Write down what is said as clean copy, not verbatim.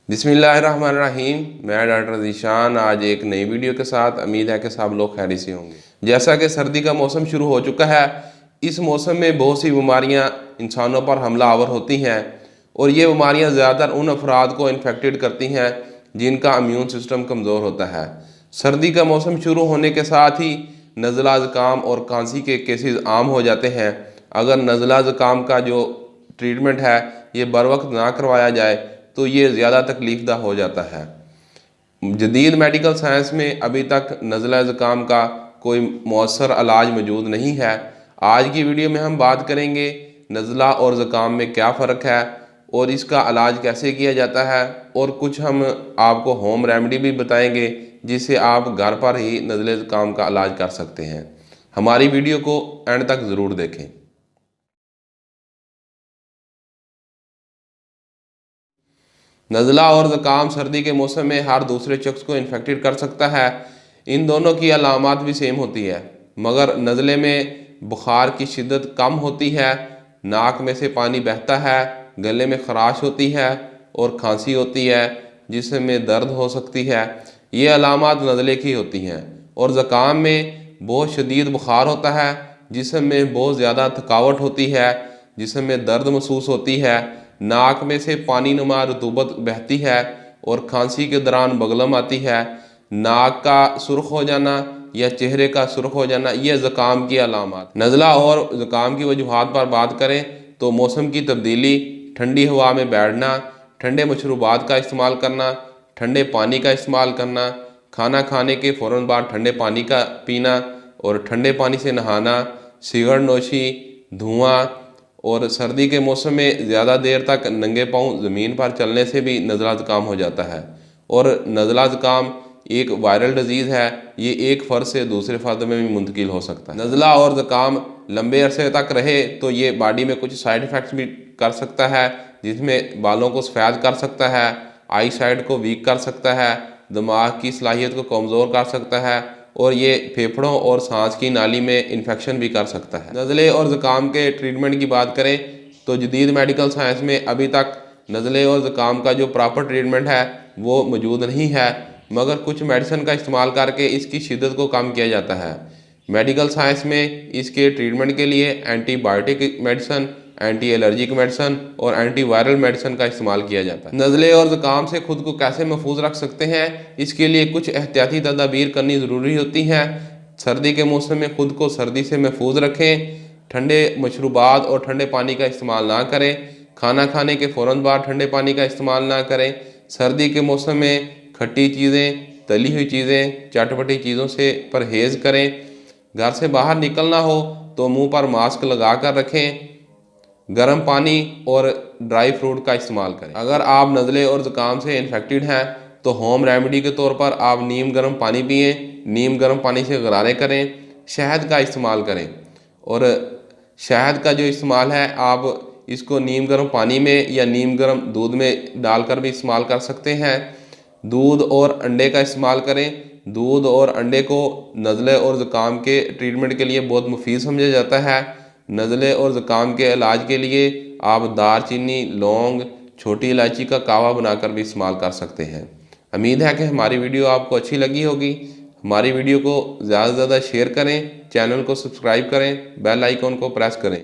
बिस्मिल्लाहिर्रहमानिर्रहीम। मैं डॉक्टर ज़ीशान आज एक नई वीडियो के साथ। उम्मीद है कि सब लोग खैरियत से होंगे। जैसा कि सर्दी का मौसम शुरू हो चुका है, इस मौसम में बहुत सी बीमारियां इंसानों पर हमलावर होती हैं और ये बीमारियां ज़्यादातर उन अफराद को इन्फेक्टेड करती हैं जिनका इम्यून सिस्टम कमज़ोर होता है। सर्दी का मौसम शुरू होने के साथ ही नज़ला ज़ुकाम और खांसी के केसेस आम हो जाते हैं। अगर नज़ला ज़ुकाम का जो ट्रीटमेंट है ये बर वक्त ना करवाया जाए तो ये ज़्यादा तकलीफ़दा हो जाता है। जदीद मेडिकल साइंस में अभी तक नज़ला ज़ुकाम का कोई मौसर इलाज मौजूद नहीं है। आज की वीडियो में हम बात करेंगे नज़ला और ज़ुकाम में क्या फ़र्क है और इसका इलाज कैसे किया जाता है, और कुछ हम आपको होम रेमेडी भी बताएंगे जिससे आप घर पर ही नज़ले ज़ुकाम का इलाज कर सकते हैं। हमारी वीडियो को एंड तक ज़रूर देखें। नज़ला और ज़ुकाम सर्दी के मौसम में हर दूसरे शख्स को इन्फेक्टेड कर सकता है। इन दोनों की अलामात भी सेम होती है, मगर नज़ले में बुखार की शिद्दत कम होती है, नाक में से पानी बहता है, गले में खराश होती है और खांसी होती है जिसमें दर्द हो सकती है। ये अलामात नज़ले की होती हैं। और ज़ुकाम में बहुत शदीद बुखार होता है, जिसमें बहुत ज़्यादा थकावट होती है, जिसमें दर्द महसूस होती है, नाक में से पानी नुमा रतूबत बहती है और खांसी के दौरान बगलम आती है। नाक का सुर्ख हो जाना या चेहरे का सुर्ख हो जाना, ये ज़ुकाम की अलामात। नज़ला और ज़ुकाम की वजूहात पर बात करें तो मौसम की तब्दीली, ठंडी हवा में बैठना, ठंडे मशरूबात का इस्तेमाल करना, ठंडे पानी का इस्तेमाल करना, खाना खाने के फ़ौरन बाद ठंडे पानी का पीना और ठंडे पानी से नहाना, सिगरेट नोशी, धुआं, और सर्दी के मौसम में ज़्यादा देर तक नंगे पाँव ज़मीन पर चलने से भी नज़ला ज़ुकाम हो जाता है। और नज़ला ज़ुकाम एक वायरल डिजीज़ है, ये एक फ़र्द से दूसरे फ़र्द में भी मुंतकिल हो सकता है। नज़ला और ज़ुकाम लंबे अरसे तक रहे तो ये बॉडी में कुछ साइड इफ़ेक्ट्स भी कर सकता है, जिसमें बालों को सफ़ेद कर सकता है, आई साइट को वीक कर सकता है, दिमाग की सलाहियत को कमज़ोर कर सकता है और ये फेफड़ों और सांस की नाली में इन्फेक्शन भी कर सकता है। नज़ले और ज़ुकाम के ट्रीटमेंट की बात करें तो जदीद मेडिकल साइंस में अभी तक नज़ले और ज़ुकाम का जो प्रॉपर ट्रीटमेंट है वो मौजूद नहीं है, मगर कुछ मेडिसिन का इस्तेमाल करके इसकी शिद्दत को कम किया जाता है। मेडिकल साइंस में इसके ट्रीटमेंट के लिए antibiotic medicine, anti allergic medicine और एंटी वायरल मेडिसिन का इस्तेमाल किया जाता है। नज़ले और ज़ुकाम से खुद को कैसे महफूज रख सकते हैं, इसके लिए कुछ एहतियाती तदाबीर करनी ज़रूरी होती हैं। सर्दी के मौसम में खुद को सर्दी से महफूज रखें, ठंडे मशरूबात और ठंडे पानी का इस्तेमाल ना करें, खाना खाने के फ़ौरन बाद ठंडे पानी का इस्तेमाल ना करें। सर्दी के मौसम में खट्टी चीज़ें, तली हुई चीज़ें, चटपटी चीज़ों से परहेज़ करें। घर से बाहर निकलना हो तो मुंह पर मास्क लगा कर रखें। गर्म पानी और ड्राई फ्रूट का इस्तेमाल करें। अगर आप नज़ले और ज़ुकाम से इन्फेक्टेड हैं तो होम रेमेडी के तौर पर आप नीम गर्म पानी पिएं, नीम गर्म पानी से गरारे करें, शहद का इस्तेमाल करें। और शहद का जो इस्तेमाल है आप इसको नीम गर्म पानी में या नीम गर्म दूध में डालकर भी इस्तेमाल कर सकते हैं। दूध और अंडे का इस्तेमाल करें। दूध और अंडे को नज़ले और ज़ुकाम के ट्रीटमेंट के लिए बहुत मुफीद समझा जाता है। नज़ले और ज़ुकाम के इलाज के लिए आप दारचीनी, लौंग, छोटी इलायची का कावा बनाकर भी इस्तेमाल कर सकते हैं। उम्मीद है कि हमारी वीडियो आपको अच्छी लगी होगी। हमारी वीडियो को ज़्यादा से ज़्यादा शेयर करें, चैनल को सब्सक्राइब करें, बेल आइकॉन को प्रेस करें।